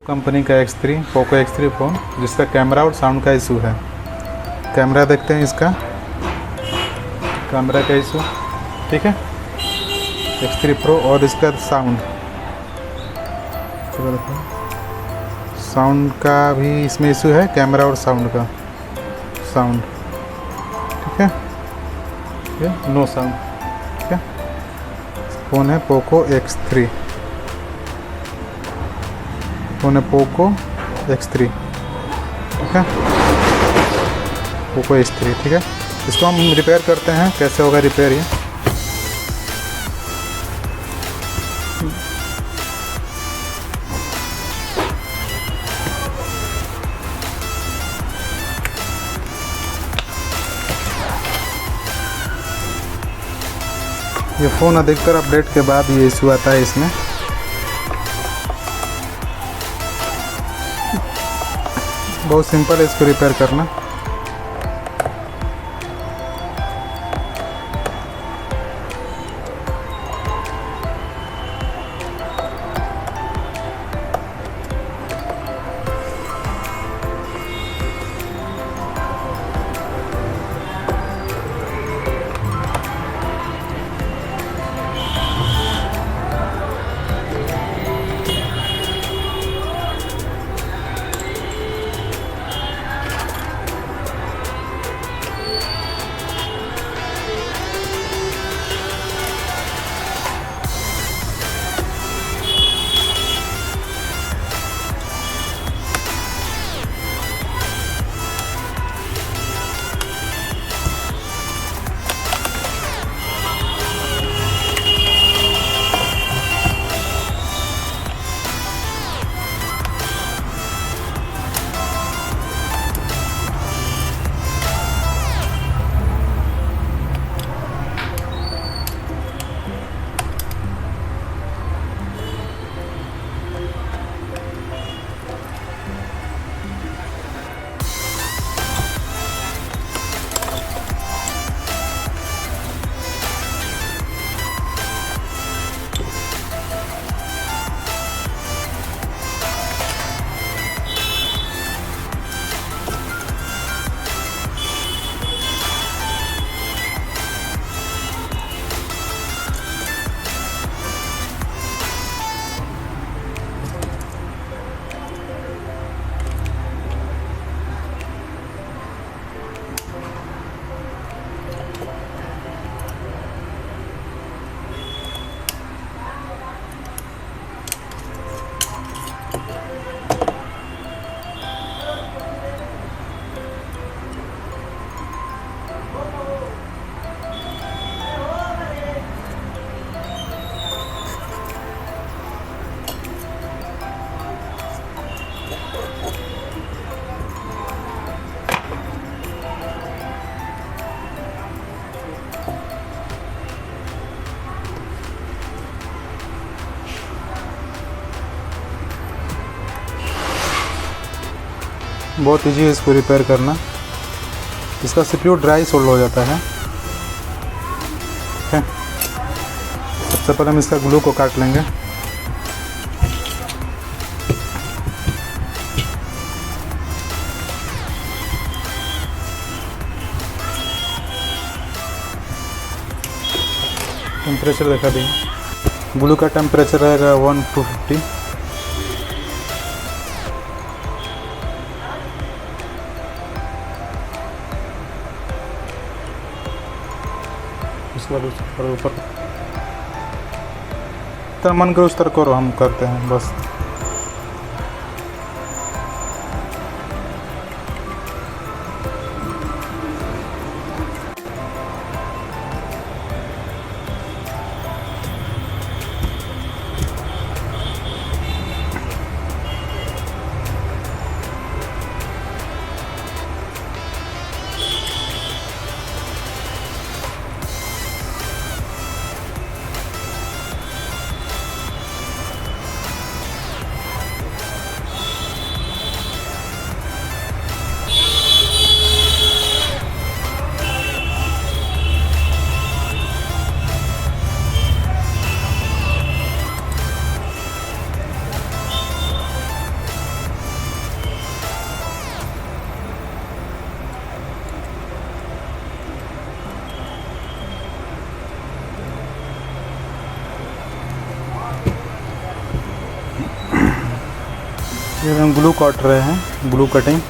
Company का X3 Poco X3 phone जिसका camera और साउंड का इशू है। कैमरा देखते हैं इसका, कैमरा का इशू ठीक है X3 Pro। और इसका साउंड का भी इसमें इशू है, कैमरा और साउंड का ठीक है, ये नो साउंड ठीक है। फ़ोन है पोको X3, फ़ोन है पोको X3 ठीक है, पोको X3 ठीक है। इसको हम रिपेयर करते हैं, कैसे होगा रिपेयर ये फ़ोन अधिकतर अपडेट के बाद ये इशू आता है इसमें। बहुत सिंपल है इसको रिपेयर करना। बहुत ईजी है इसको रिपेयर करना। इसका CPU ड्राई सोल्ड हो जाता है ठीक है। सबसे पहले हम इसका ग्लू को काट लेंगे। टेम्परेचर देखा देंगे, ग्लू का टेम्परेचर रहेगा 1250। उसके बाद ऊपर जितना मन करो उस तरह करो, हम करते हैं बस। ये हम ग्लू काट रहे हैं, ग्लू कटिंग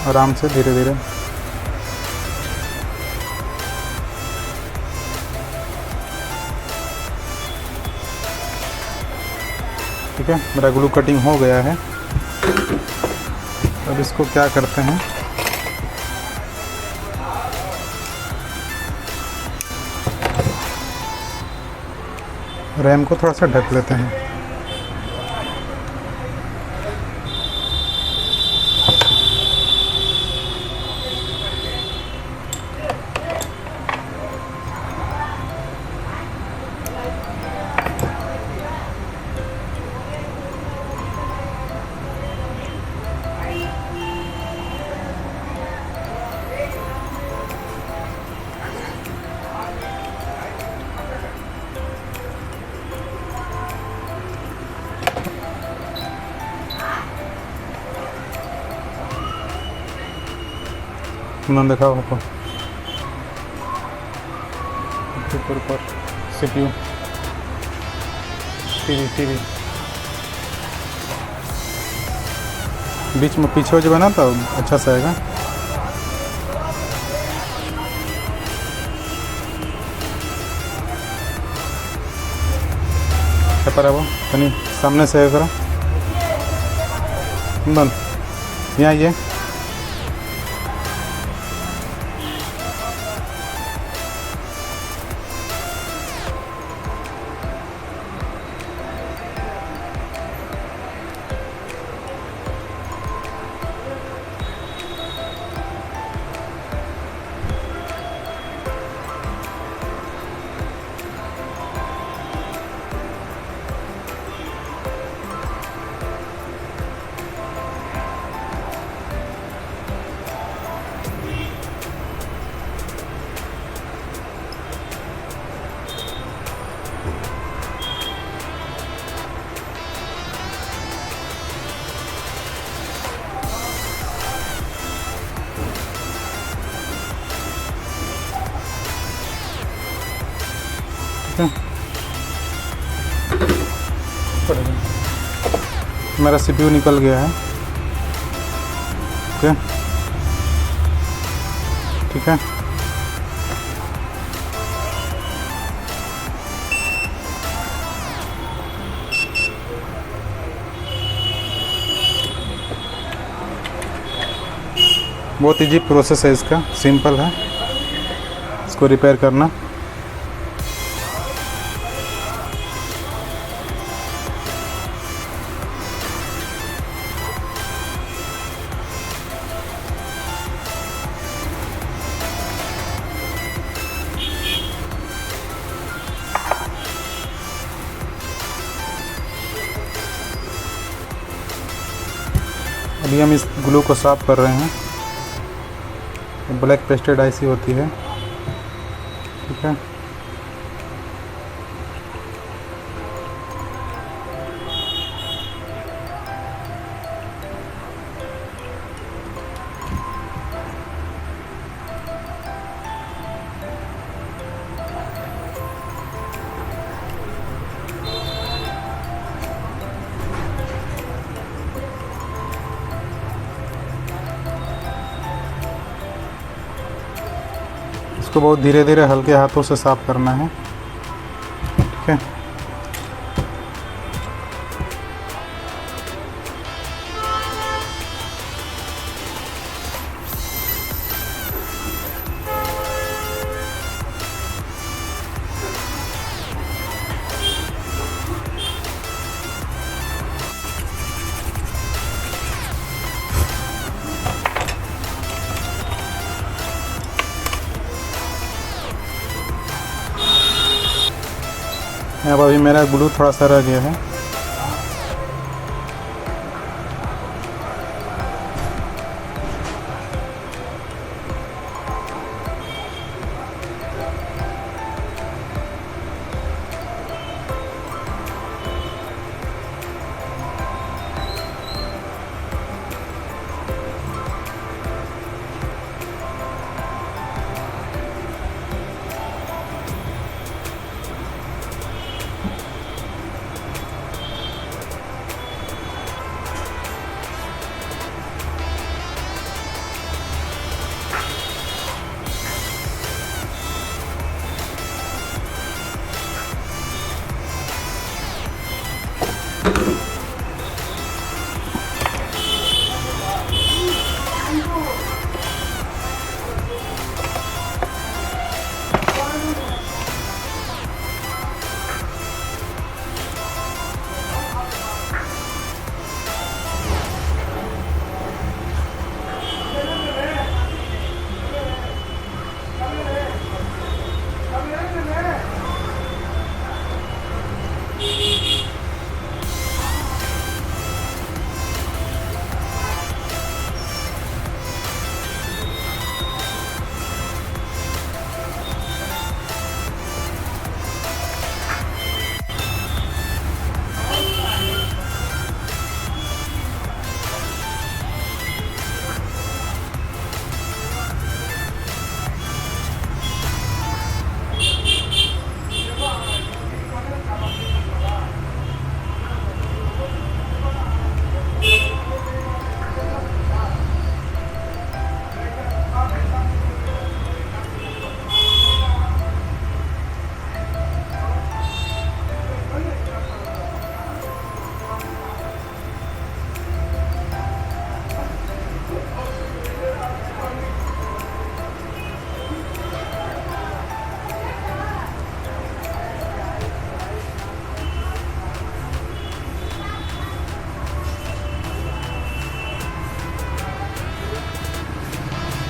आराम से धीरे धीरे। ठीक है, मेरा ग्लू कटिंग हो गया है। अब इसको क्या करते हैं, रैम को थोड़ा सा ढक लेते हैं। ना दिखाओ आपको ऊपर सीपीयू टीवी बीच में पीछे हो जाए ना तो अच्छा से आएगा। क्या पर है वो तनी सामने से करो बंद। यहाँ ये मेरा सीपीयू निकल गया है। ओके ठीक है, बहुत इजी प्रोसेस है इसका, सिंपल है इसको रिपेयर करना। अभी हम इस ग्लू को साफ कर रहे हैं, ब्लैक पेस्टेड आईसी होती है। ठीक है, इसको बहुत धीरे धीरे हल्के हाथों से साफ करना है। ठीक है, अब अभी मेरा ग्लू थोड़ा सा रह गया है।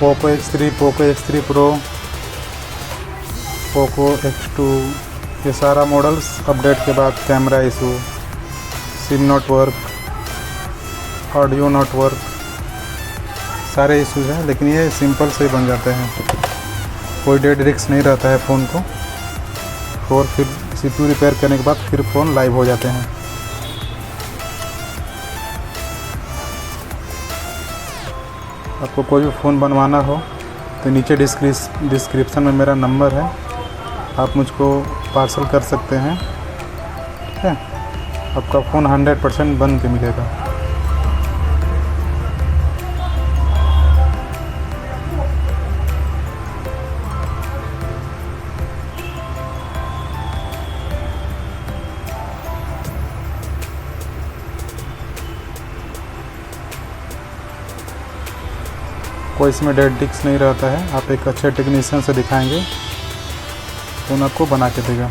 Poco X3, Poco X3 pro, Poco X2, ये सारा मॉडल्स अपडेट के बाद camera issue, SIM not work, audio not work, सारे इश्यूज हैं, लेकिन ये सिंपल से बन जाते हैं। कोई डेड रिस्क नहीं रहता है फ़ोन को, और फिर CPU रिपेयर करने के बाद फिर फ़ोन लाइव हो जाते हैं। आपको कोई भी फ़ोन बनवाना हो तो नीचे डिस्क्रिप्शन में मेरा नंबर है, आप मुझको पार्सल कर सकते हैं, ठीक है। आपका फ़ोन 100% बन के मिलेगा। कोई इसमें डेड डिस्क नहीं रहता है। आप एक अच्छे टेक्नीशियन से दिखाएंगे, फ़ोन आपको बना के देगा।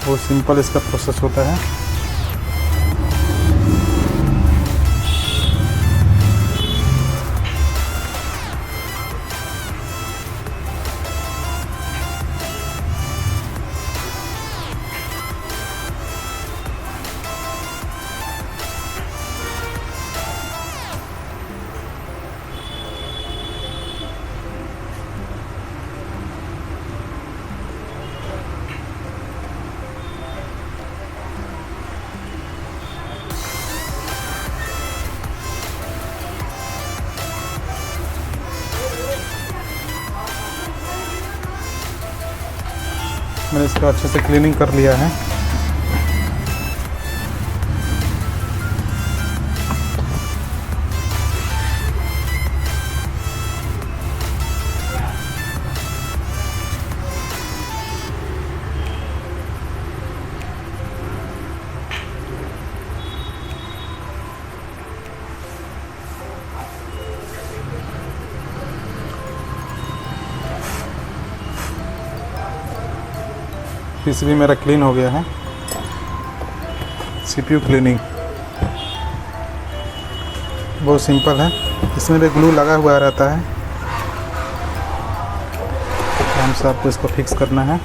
बहुत सिंपल इसका प्रोसेस होता है। मैंने इसका अच्छे से क्लीनिंग कर लिया है। पीसीबी मेरा क्लीन हो गया है। CPU क्लीनिंग बहुत सिंपल है। इसमें भी ग्लू लगा हुआ रहता है, आराम से आपको इसको फिक्स करना है।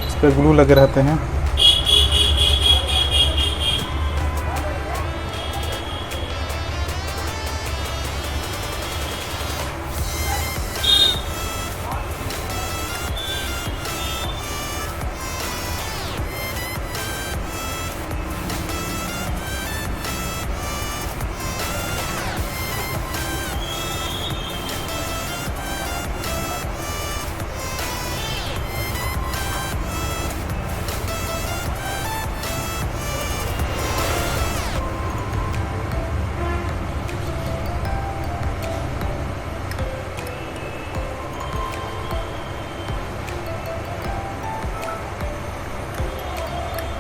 इस पर ग्लू लगे रहते हैं।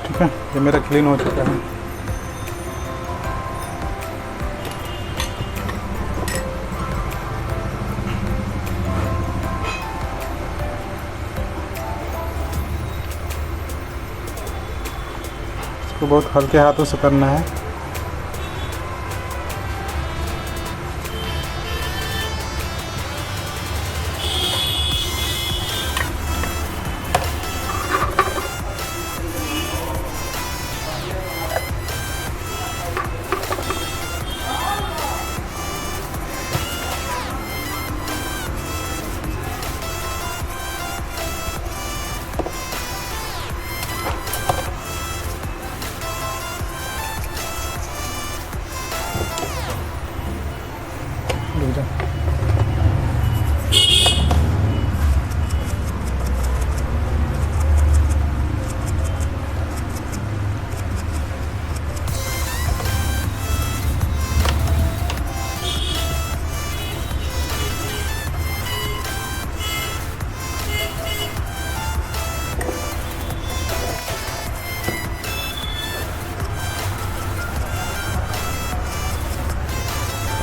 ठीक है, ये मेरा क्लीन हो चुका है। इसको बहुत हल्के हाथों से करना है।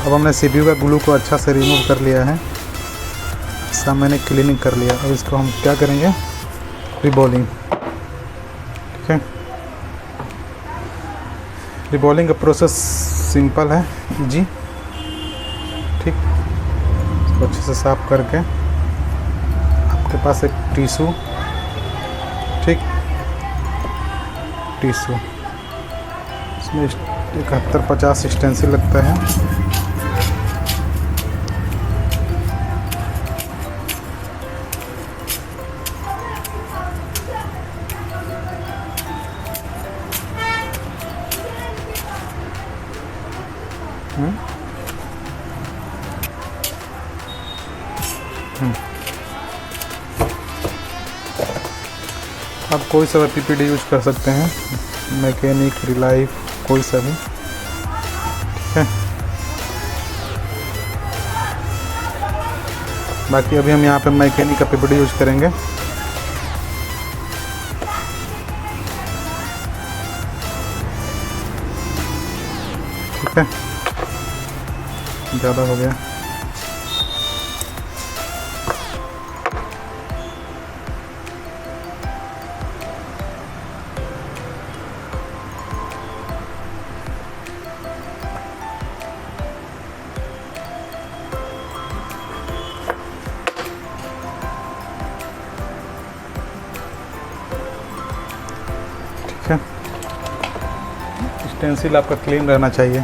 अब हमने CPU का ग्लू को अच्छा से रिमूव कर लिया है। सब मैंने क्लीनिंग कर लिया। अब इसको हम क्या करेंगे, रिबॉलिंग। ठीक है, रिबॉलिंग का प्रोसेस सिंपल है, इजी। ठीक, इसको अच्छे से साफ करके आपके पास एक टिश्यू, ठीक, टिश्यू, इसमें 71-50 स्टेंसिल लगता है। आप कोई सा पीपीडी यूज कर सकते हैं, मैकेनिक, रिलाइफ, कोई सा भी। ठीक है, बाकी अभी हम यहाँ पे मैकेनिक का पीपीडी यूज करेंगे। ठीक है, ज़्यादा हो गया। स्टेंसिल आपका क्लीन रहना चाहिए।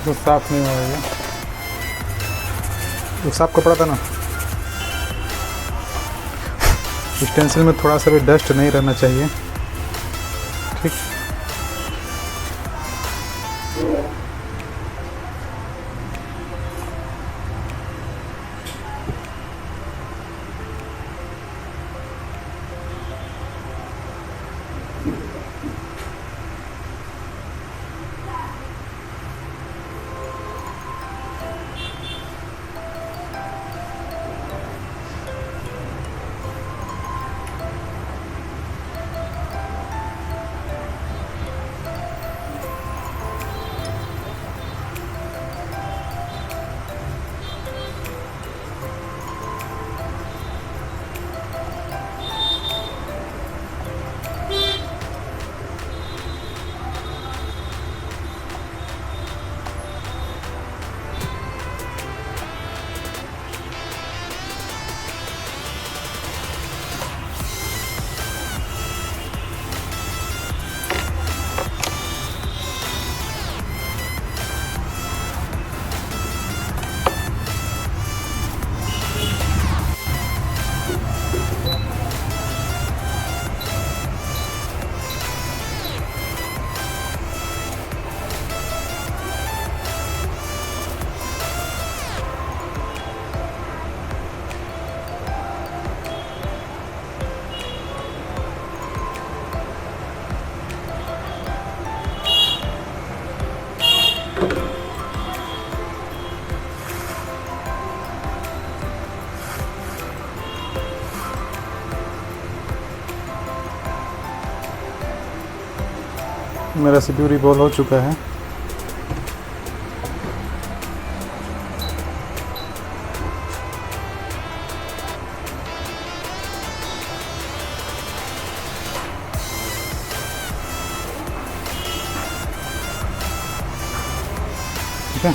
तो साफ नहीं हो रहा है, तो साफ कपड़ा था ना। स्टेंसिल में थोड़ा सा भी डस्ट नहीं रहना चाहिए। ठीक, मेरा सीपीयू रिबॉल हो चुका है। ठीक है,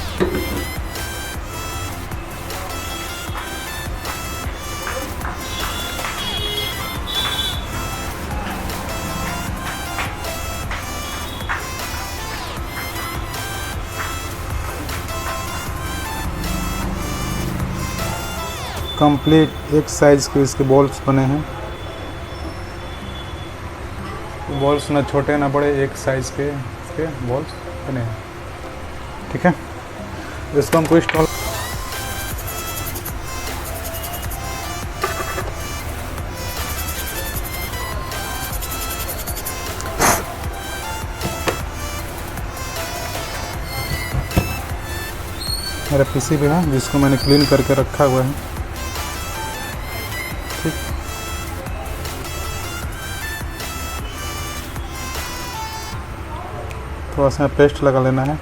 कंप्लीट एक साइज़ के इसके बॉल्स बने हैं। बॉल्स ना छोटे ना बड़े, एक साइज़ के इसके बॉल्स बने हैं। ठीक है, इसको हमको इंस्टॉल मेरा पीसी भी है जिसको मैंने क्लीन करके रखा हुआ है। ठीक, थोड़ा सा पेस्ट लगा लेना है।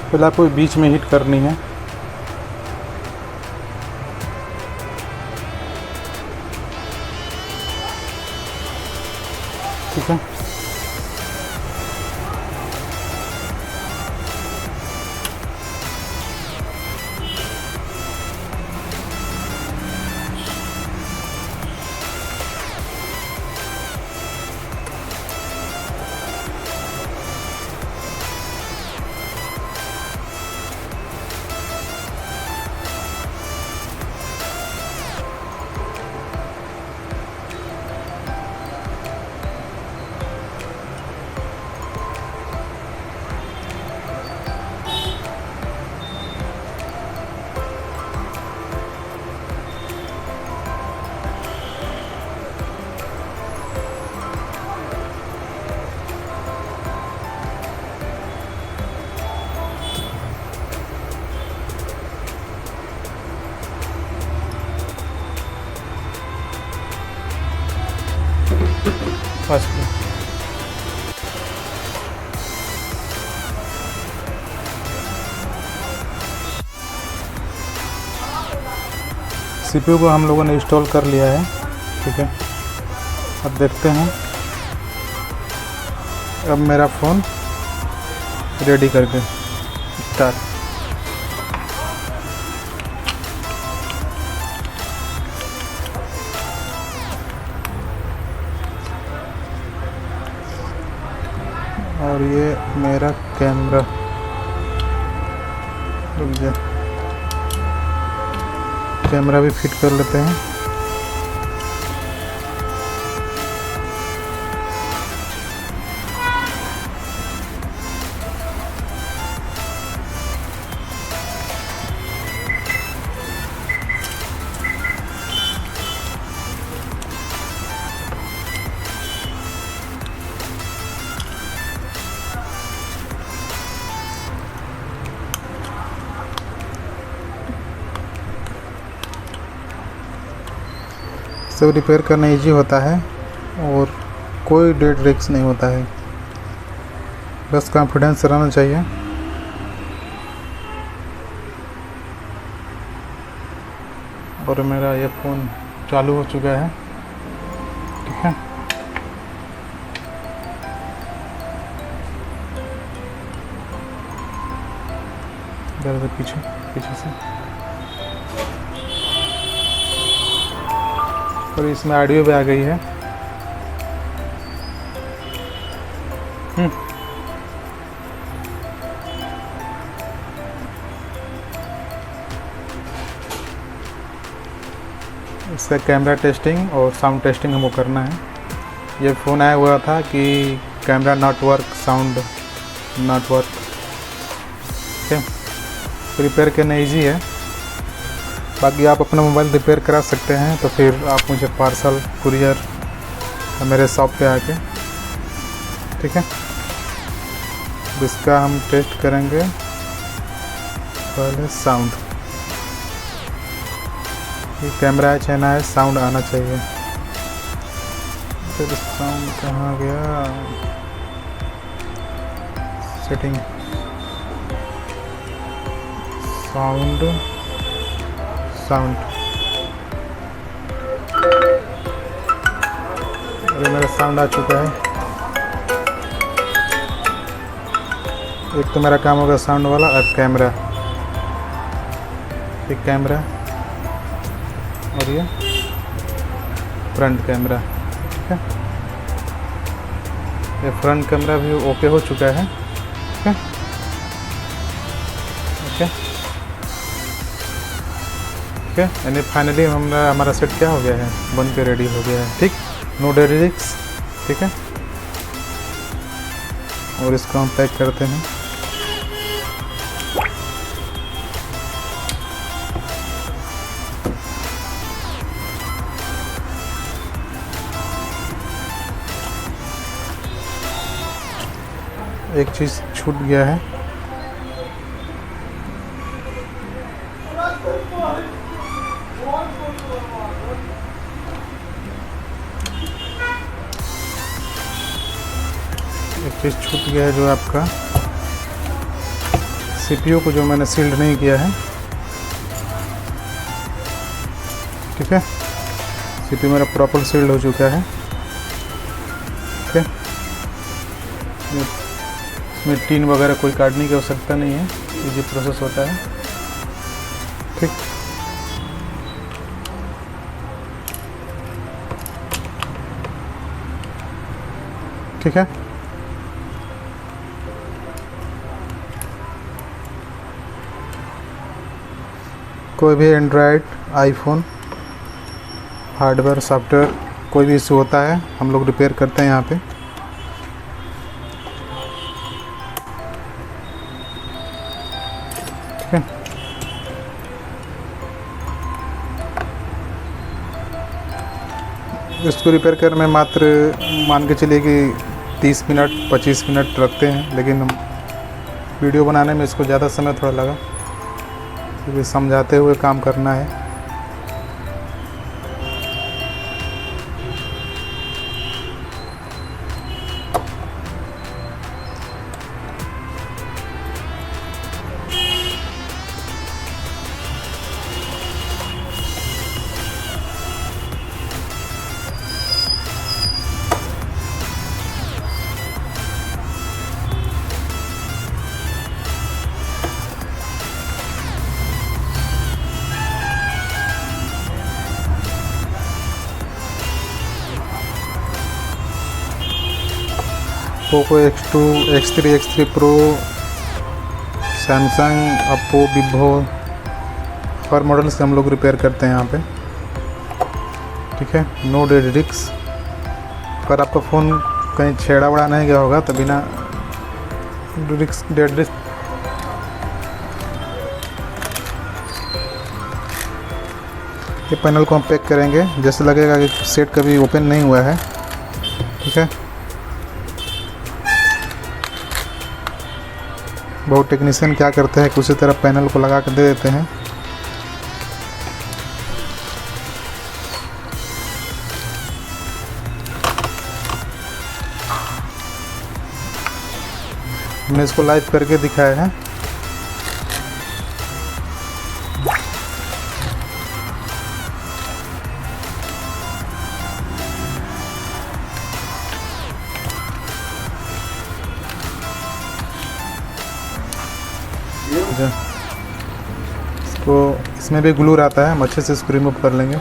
पहले आपको बीच में हीट करनी है। ठीक है, बस सीपीयू को हम लोगों ने इंस्टॉल कर लिया है। ठीक है, अब देखते हैं। अब मेरा फ़ोन रेडी करके स्टार्ट। और ये मेरा कैमरा, रुक जा, कैमरा भी फिट कर लेते हैं। सब रिपेयर करना इजी होता है और कोई डेड रिस्क नहीं होता है, बस कॉन्फिडेंस रहना चाहिए। और मेरा ये फ़ोन चालू हो चुका है। ठीक है, इधर से पीछे से, और इसमें ऑडियो भी आ गई है। इसका कैमरा टेस्टिंग और साउंड टेस्टिंग हमको करना है। ये फ़ोन आया हुआ था कि camera not work, sound not work. ठीक है, रिपेयर करना इजी है। बाकी आप अपना मोबाइल रिपेयर करा सकते हैं, तो फिर आप मुझे पार्सल कुरियर मेरे शॉप पे आके। ठीक है, इसका हम टेस्ट करेंगे। पहले साउंड, ये कैमरा है चाइना है, साउंड आना चाहिए। फिर साउंड कहाँ गया, सेटिंग, साउंड अभी मेरा साउंड आ चुका है। एक तो मेरा काम होगा साउंड वाला, अब कैमरा, एक कैमरा और ये फ्रंट कैमरा। ठीक है, ये फ्रंट कैमरा भी ओके हो चुका है। ठीक है, ओके ठीक है, यानी फाइनली हमारा सेट क्या हो गया है, बन के रेडी हो गया है। ठीक, नो डेरिक्स। ठीक है, और इसको हम पैक करते हैं। एक चीज़ छूट गया है, एक चीज़ छूट गया है जो आपका सीपीयू को जो मैंने सील्ड नहीं किया है। ठीक है, सीपीयू मेरा प्रॉपर सील्ड हो चुका है। ठीक है, इसमें टीन वगैरह कोई काटने की आवश्यकता नहीं है, इजी प्रोसेस होता है। ठीक, ठीक है, कोई भी एंड्रॉयड, आईफोन, हार्डवेयर सॉफ्टवेयर कोई भी इशू होता है हम लोग रिपेयर करते हैं यहाँ पे। ठीक है, इसको रिपेयर करने में मात्र मान के चलिए कि 30 मिनट 25 मिनट लगते हैं, लेकिन वीडियो बनाने में इसको ज़्यादा समय थोड़ा लगा, क्योंकि समझाते हुए काम करना है। Poco X2, X3, X3 pro, Samsung, Oppo, Vivo, हर मॉडल से हम लोग रिपेयर करते हैं यहाँ पे। ठीक है, नो डेड रिस्क। अगर आपका फ़ोन कहीं छेड़ा वड़ा नहीं गया होगा तो बिना रिस्क डेड रिस्क ये पैनल को हम पैक करेंगे। जैसे लगेगा कि सेट कभी ओपन नहीं हुआ है। ठीक है, बहुत टेक्नीशियन क्या करते हैं, उसी तरह पैनल को लगा कर दे देते हैं। हमने इसको लाइव करके दिखाया है। इसको इसमें भी ग्लू आता है, हम अच्छे से इसको रिमूव कर लेंगे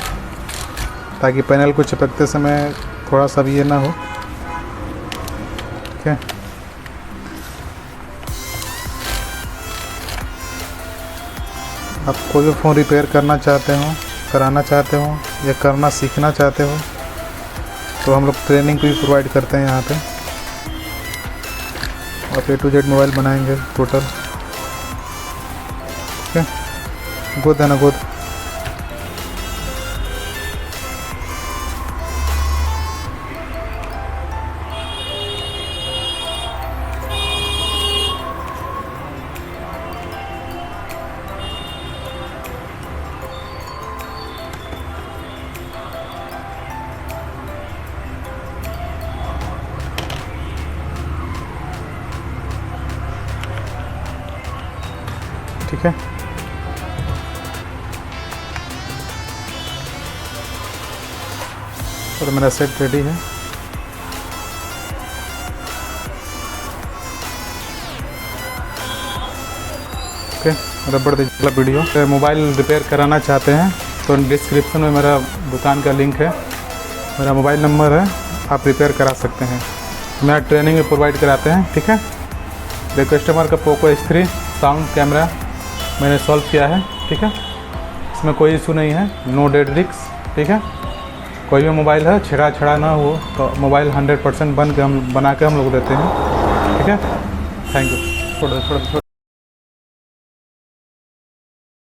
ताकि पैनल को चिपकते समय थोड़ा सा भी ये ना हो। ठीक है, आप कोई भी फ़ोन रिपेयर करना चाहते हो, कराना चाहते हो या करना सीखना चाहते हो तो हम लोग ट्रेनिंग भी प्रोवाइड करते हैं यहाँ पे। आप A to Z मोबाइल बनाएंगे टोटल। ठीक है, गोद है ना गोद। ठीक है, और मेरा सेट रेडी है। ओके, रबड़ दीजिए वीडियो। मोबाइल रिपेयर कराना चाहते हैं तो डिस्क्रिप्शन में मेरा दुकान का लिंक है, मेरा मोबाइल नंबर है, आप रिपेयर करा सकते हैं। मेरा ट्रेनिंग में प्रोवाइड कराते हैं, ठीक है। ये कस्टमर का पोको X3 साउंड कैमरा मैंने सॉल्व किया है, ठीक है। इसमें कोई इशू नहीं है, नो डेड रिस्क, ठीक है। कोई भी मोबाइल है छेड़ा ना हो तो मोबाइल 100% बना के हम लोग देते हैं, ठीक है। Thank you.